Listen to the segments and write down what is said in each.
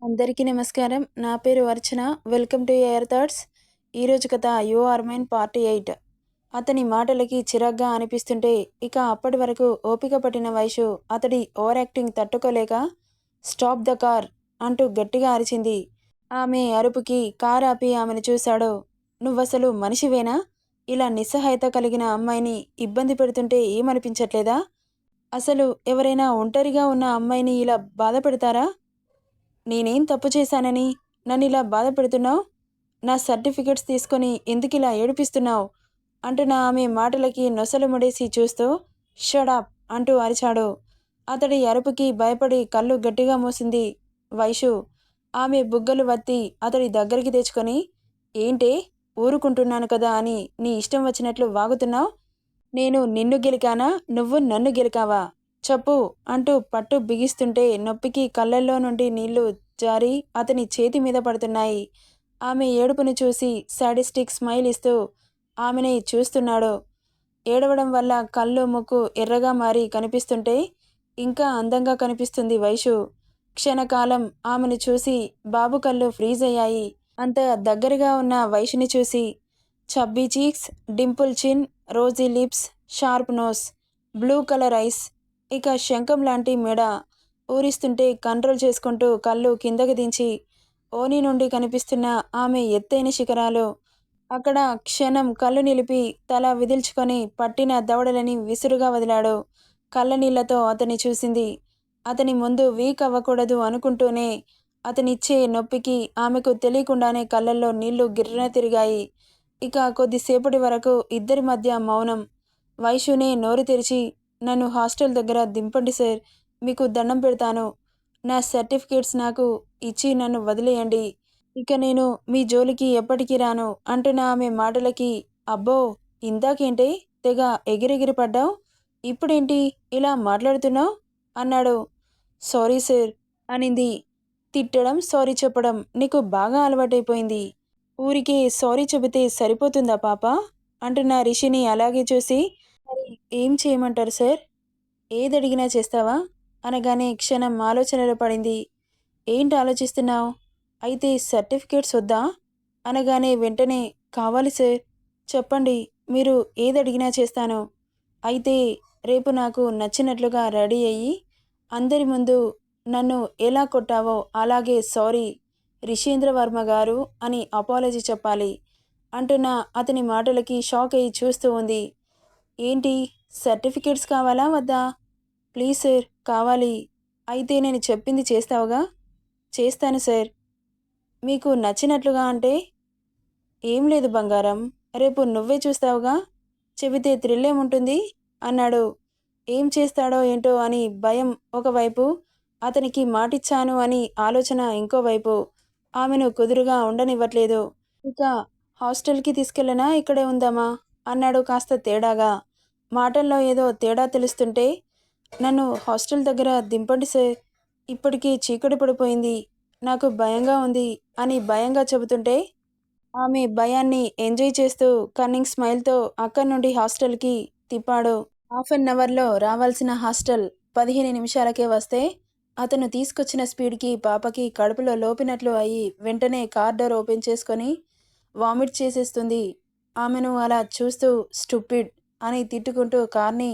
అందరికీ నమస్కారం. నా పేరు Archana. Welcome to air thoughts. ఈరోజు కథ యు ఆర్ మైన్ పార్ట్ 8. అతని మాటలకి చిరాగ్గా అనిపిస్తుంటే ఇక అప్పటి వరకు ఓపిక పట్టిన వైషు అతడి ఓవర్ యాక్టింగ్ తట్టుకోలేక స్టాప్ ద కార్ అంటూ గట్టిగా అరిచింది. ఆమె అరుపుకి కార్ ఆపి ఆమెను చూశాడు. నువ్వసలు మనిషివేనా? ఇలా నిస్సహాయత కలిగిన అమ్మాయిని ఇబ్బంది పెడుతుంటే ఏమనిపించట్లేదా? అసలు ఎవరైనా ఒంటరిగా ఉన్న అమ్మాయిని ఇలా బాధ పెడతారా? నేనేం తప్పు చేశానని నన్నిలా బాధ పెడుతున్నావు? నా సర్టిఫికెట్స్ తీసుకొని ఎందుకిలా ఏడిపిస్తున్నావు? అంటున్న ఆమె మాటలకి నొసలు ముడేసి చూస్తూ షడప్ అంటూ అరిచాడు. అతడి అరుపుకి భయపడి కళ్ళు గట్టిగా మూసింది వైషు. ఆమె బుగ్గలు వత్తి అతడి దగ్గరికి తెచ్చుకొని, ఏంటే ఊరుకుంటున్నాను కదా అని నీ ఇష్టం వచ్చినట్లు వాగుతున్నావు? నేను నిన్ను గెలికానా? నువ్వు నన్ను గెలికావా? చెప్పు అంటూ పట్టు బిగిస్తుంటే నొప్పికి కళ్ళల్లో నుండి నీళ్లు జారి అతని చేతి మీద పడుతున్నాయి. ఆమె ఏడుపును చూసి సాడిస్టిక్ స్మైల్ ఇస్తూ ఆమెని చూస్తున్నాడు. ఏడవడం వల్ల కళ్ళు ముక్కు ఎర్రగా మారి కనిపిస్తుంటే ఇంకా అందంగా కనిపిస్తుంది వైషు. క్షణకాలం ఆమెను చూసి బాబు కళ్ళు ఫ్రీజ్ అయ్యాయి. అంత దగ్గరగా ఉన్న వైషుని చూసి chubby cheeks, dimple chin, rosy lips, sharp nose, blue colour eyes, ఇక శంఖం లాంటి మెడ ఊరిస్తుంటే కంట్రోల్ చేసుకుంటూ కళ్ళు కిందకి దించి ఓని నుండి కనిపిస్తున్న ఆమె ఎత్తైన శిఖరాలు. అక్కడ క్షణం కళ్ళు నిలిపి తల విదిల్చుకొని పట్టిన దవడలని విసురుగా వదిలాడు. కళ్ళనీళ్లతో అతన్ని చూసింది. అతని ముందు వీక్ అవ్వకూడదు అనుకుంటూనే అతనిచ్చే నొప్పికి ఆమెకు తెలియకుండానే కళ్ళల్లో నీళ్లు గిర్రన తిరిగాయి. ఇక కొద్దిసేపటి వరకు ఇద్దరి మధ్య మౌనం. వైషునే నోరు తెరిచి, నన్ను హాస్టల్ దగ్గర దింపండి సార్, మీకు దండం పెడతాను. నా సర్టిఫికేట్స్ నాకు ఇచ్చి నన్ను వదిలేయండి. ఇక నేను మీ జోలికి ఎప్పటికీ రాను అంటున్న ఆమె మాటలకి, అబ్బో ఇందాకేంటే తెగ ఎగిరెగిరి పడ్డావు, ఇప్పుడేంటి ఇలా మాట్లాడుతున్నావు అన్నాడు. సారీ సార్ అనింది. తిట్టడం సారీ చెప్పడం నీకు బాగా అలవాటైపోయింది. ఊరికే సారీ చెబితే సరిపోతుందా పాప అంటున్న రిషిని అలాగే చూసి, మరి ఏం చేయమంటారు సార్? ఏదడిగినా చేస్తావా అనగానే క్షణం ఆలోచనలో పడింది. ఏంటి ఆలోచిస్తున్నావు? అయితే సర్టిఫికేట్స్ వద్దా అనగానే వెంటనే కావాలి సార్, చెప్పండి, మీరు ఏదడిగినా చేస్తాను. అయితే రేపు నాకు నచ్చినట్లుగా రెడీ అయ్యి అందరి ముందు నన్ను ఎలా కొట్టావో అలాగే సారీ రిషేంద్ర వర్మ గారు అని అపాలజీ చెప్పాలి అంటున్న అతని మాటలకి షాక్ అయ్యి చూస్తూ ఉంది. ఏంటి, సర్టిఫికేట్స్ కావాలా వద్దా? ప్లీజ్ సార్ కావాలి. అయితే నేను చెప్పింది చేస్తావుగా? చేస్తాను సార్. మీకు నచ్చినట్లుగా అంటే? ఏం లేదు బంగారం, రేపు నువ్వే చూస్తావుగా, చెబితే థ్రిల్లేముంటుంది అన్నాడు. ఏం చేస్తాడో ఏంటో అని భయం ఒకవైపు, అతనికి మాటిచ్చాను అని ఆలోచన ఇంకోవైపు ఆమెను కుదురుగా ఉండనివ్వట్లేదు. ఇక హాస్టల్కి తీసుకెళ్ళనా ఇక్కడే ఉందామా అన్నాడు కాస్త తేడాగా. మాటల్లో ఏదో తేడా తెలుస్తుంటే, నన్ను హాస్టల్ దగ్గర దింపండి సార్, ఇప్పటికీ చీకటి పడిపోయింది, నాకు భయంగా ఉంది అని భయంగా చెబుతుంటే ఆమె భయాన్ని ఎంజాయ్ చేస్తూ కన్నింగ్ స్మైల్తో అక్కడి నుండి హాస్టల్కి తిప్పాడు. హాఫ్ అన్ అవర్లో రావాల్సిన హాస్టల్ 15 నిమిషాలకే వస్తే అతను తీసుకొచ్చిన స్పీడ్కి పాపకి కడుపులో లోపినట్లు అయ్యి వెంటనే కార్ డోర్ ఓపెన్ చేసుకొని వామిట్ చేసేస్తుంది. ఆమెను అలా చూస్తూ స్టూపిడ్ అని తిట్టుకుంటూ కార్ని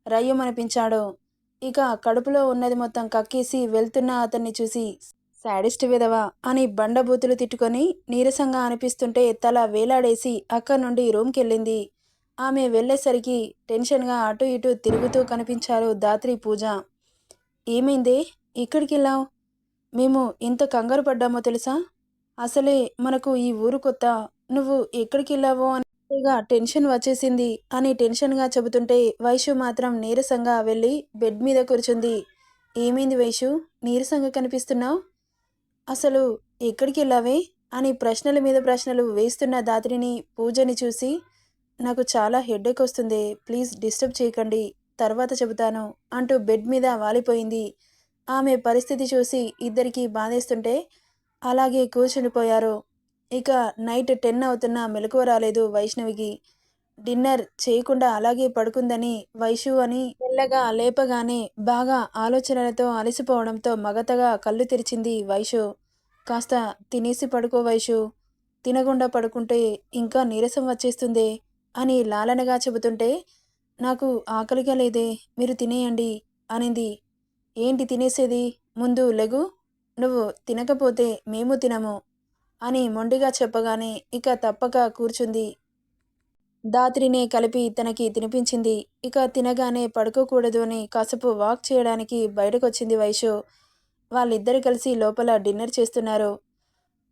రయ్యమనిపించాడు. ఇక కడుపులో ఉన్నది మొత్తం కక్కేసి వెళ్తున్న అతన్ని చూసి శాడిస్ట్ విధవా అని బండబూతులు తిట్టుకొని నీరసంగా అనిపిస్తుంటే తల వేలాడేసి అక్కడి నుండి రూమ్కెళ్ళింది. ఆమె వెళ్ళేసరికి టెన్షన్గా అటు ఇటు తిరుగుతూ కనిపించారు దాత్రి, పూజ. ఏమైందే, ఇక్కడికెళ్ళావు? మేము ఇంత కంగారు పడ్డామో తెలుసా? అసలే మనకు ఈ ఊరు కొత్త, నువ్వు ఎక్కడికెళ్ళావో అని టెన్షన్ వచ్చేసింది అని టెన్షన్గా చెబుతుంటే వైషు మాత్రం నీరసంగా వెళ్ళి బెడ్ మీద కూర్చుంది. ఏమైంది వైషు, నీరసంగా కనిపిస్తున్నావు? అసలు ఎక్కడికెళ్ళావే అని ప్రశ్నల మీద ప్రశ్నలు వేస్తున్న దాత్రిని, పూజని చూసి, నాకు చాలా హెడ్ఏక్ వస్తుంది, ప్లీజ్ డిస్టర్బ్ చేయకండి, తర్వాత చెబుతాను అంటూ బెడ్ మీద వాలిపోయింది. ఆమె పరిస్థితి చూసి ఇద్దరికీ బాధేస్తుంటే అలాగే కూర్చుండిపోయారు. ఇక నైట్ 10 అవుతున్నా మెలకువ రాలేదు వైష్ణవికి. డిన్నర్ చేయకుండా అలాగే పడుకుందని వైషు అని మెల్లగా లేపగానే బాగా ఆలోచనలతో అలసిపోవడంతో మగతగా కళ్ళు తెరిచింది వైషు. కాస్త తినేసి పడుకో వైషు. తినకుండా పడుకుంటే ఇంకా నీరసం వచ్చేస్తుందే అని లాలనగా చెబుతుంటే, నాకు ఆకలిగా లేదే, మీరు తినేయండి అనింది. ఏంటి తినేసేది? ముందు లెగు. నువ్వు తినకపోతే మేము తినము అని మొండిగా చెప్పగానే ఇక తప్పక కూర్చుంది. దాత్రినే కలిపి తనకి తినిపించింది. ఇక తినగానే పడుకోకూడదు అని కాసేపు వాక్ చేయడానికి బయటకొచ్చింది వైషు. వాళ్ళిద్దరు కలిసి లోపల డిన్నర్ చేస్తున్నారు.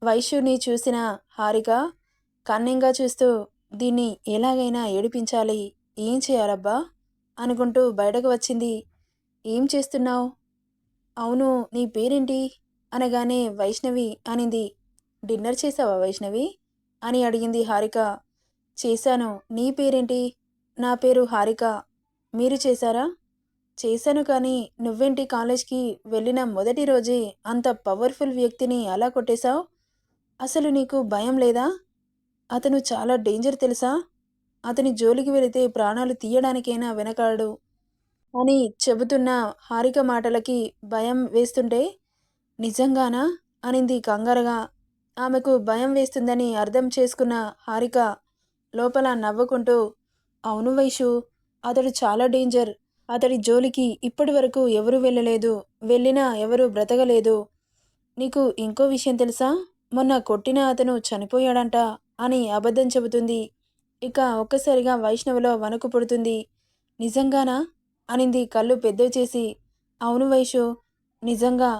వైషుని చూసిన హారిక కన్నింగా చూస్తూ, దీన్ని ఎలాగైనా ఏడిపించాలి. ఏం చేయాలబ్బా అనుకుంటూ బయటకు వచ్చింది. ఏం చేస్తున్నావు? అవును, నీ పేరేంటి అనగానే వైష్ణవి అనింది. డిన్నర్ చేసావా వైష్ణవి అని అడిగింది హారిక. చేశాను. నీ పేరేంటి? నా పేరు హారిక. మీరు చేశారా? చేశాను, కానీ నువ్వేంటి కాలేజ్కి వెళ్ళిన మొదటి రోజే అంత పవర్ఫుల్ వ్యక్తిని అలా కొట్టేశావు? అసలు నీకు భయం లేదా? అతను చాలా డేంజర్ తెలుసా? అతని జోలికి వెళితే ప్రాణాలు తీయడానికైనా వెనకాడడు అని చెబుతున్న హారిక మాటలకి భయం వేస్తుంటే, నిజంగానా అనింది కంగారుగా. ఆమెకు భయం వేస్తుందని అర్థం చేసుకున్న హారిక లోపల నవ్వుకుంటూ, అవును వైషు, అతడు చాలా డేంజర్. అతడి జోలికి ఇప్పటి వరకు ఎవరూ వెళ్ళలేదు. వెళ్ళినా ఎవరూ బ్రతకలేదు. నీకు ఇంకో విషయం తెలుసా? మొన్న కొట్టిన అతను చనిపోయాడంట అని అబద్ధం చెబుతుంది. ఇక ఒక్కసారిగా వైష్ణవిలో వణుకు పుడుతుంది. నిజంగానా అనింది కళ్ళు పెద్దవి చేసి. అవును వైషు, నిజంగా.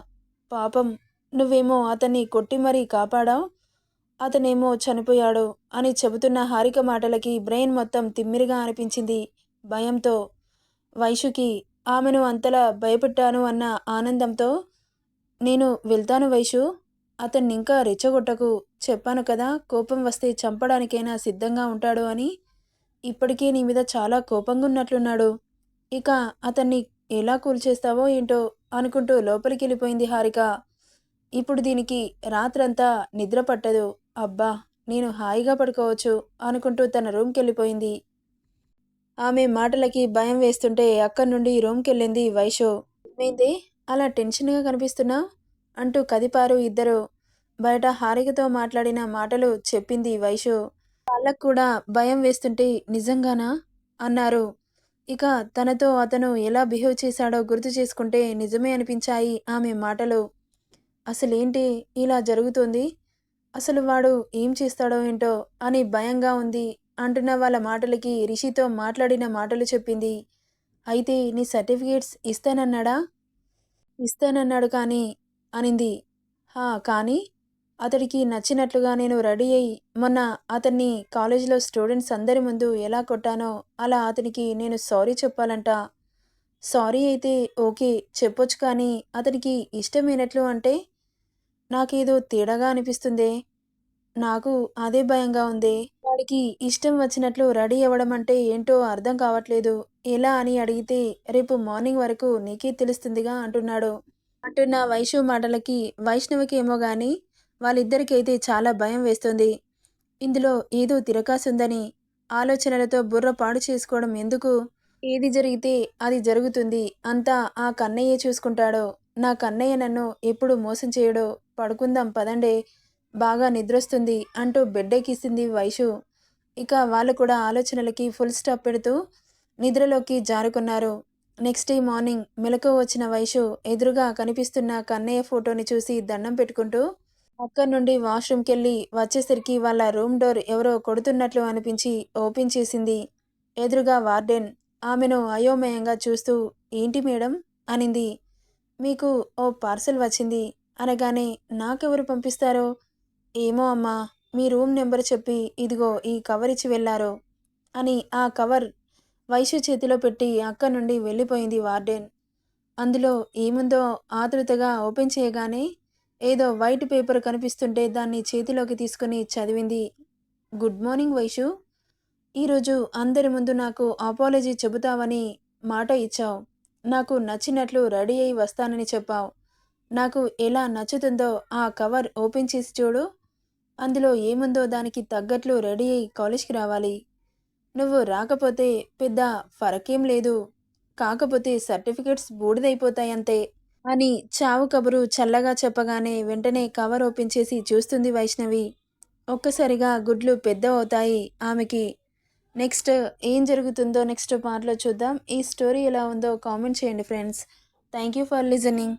పాపం, నువ్వేమో అతన్ని కొట్టి మరీ కాపాడావు. అతనేమో చనిపోయాడు అని చెబుతున్న హారిక మాటలకి బ్రెయిన్ మొత్తం తిమ్మిరిగా అనిపించింది భయంతో. వైషుకి ఆమెను అంతలా భయపెట్టాను అన్న ఆనందంతో, నేను వెళ్తాను వైషు. అతన్నింకా రెచ్చగొట్టకు. చెప్పాను కదా, కోపం వస్తే చంపడానికైనా సిద్ధంగా ఉంటాడు అని. ఇప్పటికే నీ మీద చాలా కోపంగున్నట్లున్నాడు. ఇక అతన్ని ఎలా కూల్చేస్తావో ఏంటో అనుకుంటూ లోపలికెళ్ళిపోయింది హారిక. ఇప్పుడు దీనికి రాత్రంతా నిద్ర పట్టదు. అబ్బా, నేను హాయిగా పడుకోవచ్చు అనుకుంటూ తన రూమ్‌కెళ్ళిపోయింది. ఆమె మాటలకి భయం వేస్తుంటే అక్కడి నుండి రూమ్‌కెళ్ళింది వైషు. ఏమైందే? అలా టెన్షన్‌గా కనిపిస్తున్నావు అంటూ కదిపారు ఇద్దరు. బయట హారికతో మాట్లాడిన మాటలు చెప్పింది వైషు. వాళ్ళకు కూడా భయం వేస్తుంటే నిజంగానా అన్నారు. ఇక తనతో అతను ఎలా బిహేవ్ చేశాడో గుర్తు చేసుకుంటే నిజమే అనిపించాయి ఆమె మాటలు. అసలేంటి ఇలా జరుగుతోంది? అసలు వాడు ఏం చేస్తాడో ఏంటో అని భయంగా ఉంది అంటున్న వాళ్ళ మాటలకి రిషితో మాట్లాడిన మాటలు చెప్పింది. అయితే నీ సర్టిఫికేట్స్ ఇస్తానన్నాడా? ఇస్తానన్నాడు కానీ అనింది. హా, కానీ అతడికి నచ్చినట్లుగా నేను రెడీ అయ్యి మొన్న అతన్ని కాలేజీలో స్టూడెంట్స్ అందరి ముందు ఎలా కొట్టానో అలా అతనికి నేను సారీ చెప్పాలంట. సారీ అయితే ఓకే, చెప్పొచ్చు, కానీ అతనికి ఇష్టమైనట్లు అంటే నాకేదో తేడాగా అనిపిస్తుందే. నాకు అదే భయంగా ఉందే. వాడికి ఇష్టం వచ్చినట్లు రెడీ అవ్వడం అంటే ఏంటో అర్థం కావట్లేదు. ఎలా అని అడిగితే రేపు మార్నింగ్ వరకు నీకే తెలుస్తుందిగా అంటున్నాడు. అంటున్న వైషు మాటలకి వైష్ణవికి ఏమో గాని వాళ్ళిద్దరికైతే చాలా భయం వేస్తుంది. ఇందులో ఏదో తిరకాసుందని ఆలోచనలతో బుర్ర పాడు చేసుకోవడం ఎందుకు? ఏది జరిగితే అది జరుగుతుంది. అంతా ఆ కన్నయ్యే చూసుకుంటాడు. నా కన్నయ్య నన్ను ఎప్పుడు మోసం చేయడో. పడుకుందాం పదండే, బాగా నిద్రొస్తుంది అంటూ బెడ్డెక్కిసింది వైషు. ఇక వాళ్ళు కూడా ఆలోచనలకి ఫుల్ స్టాప్ పెడుతూ నిద్రలోకి జారుకున్నారు. నెక్స్ట్ డే మార్నింగ్ మెలకువ వచ్చిన వైషు ఎదురుగా కనిపిస్తున్న కన్నయ్య ఫోటోని చూసి దండం పెట్టుకుంటూ అక్కడి నుండి వాష్రూమ్‌కెళ్ళి వచ్చేసరికి వాళ్ళ రూమ్ డోర్ ఎవరో కొడుతున్నట్లు అనిపించి ఓపెన్ చేసింది. ఎదురుగా వార్డెన్ ఆమెను అయోమయంగా చూస్తూ, ఏంటి మేడం అనింది. మీకు ఓ పార్సెల్ వచ్చింది అనగానే, నాకెవరు పంపిస్తారో? ఏమో అమ్మా, మీ రూమ్ నెంబర్ చెప్పి ఇదిగో ఈ కవర్ ఇచ్చి వెళ్ళారు అని ఆ కవర్ వైషు చేతిలో పెట్టి అక్కడి నుండి వెళ్ళిపోయింది వార్డెన్. అందులో ఏముందో ఆతృతగా ఓపెన్ చేయగానే ఏదో వైట్ పేపర్ కనిపిస్తుంటే దాన్ని చేతిలోకి తీసుకుని చదివింది. Good morning Vaishu. ఈరోజు అందరి ముందు నాకు అపాలజీ చెబుతావని మాట ఇచ్చావు. నాకు నచ్చినట్లు రెడీ అయి వస్తానని చెప్పావు. నాకు ఎలా నచ్చుతుందో ఆ కవర్ ఓపెన్ చేసి చూడు. అందులో ఏముందో దానికి తగ్గట్లు రెడీ అయి కాలేజ్‌కి రావాలి. నువ్వు రాకపోతే పెద్ద ఫరకేం లేదు. కాకపోతే సర్టిఫికేట్స్ బూడిదైపోతాయంతే. అని చావు కబురు చల్లగా చెప్పగానే వెంటనే కవర్ ఓపెన్ చేసి చూస్తుంది వైష్ణవి. ఒక్కసారిగా గుడ్లు పెద్దవవుతాయి ఆమెకి. నెక్స్ట్ ఏం జరుగుతుందో నెక్స్ట్ పార్ట్‌లో చూద్దాం. ఈ స్టోరీ ఎలా ఉందో కామెంట్ చేయండి friends. Thank you for listening.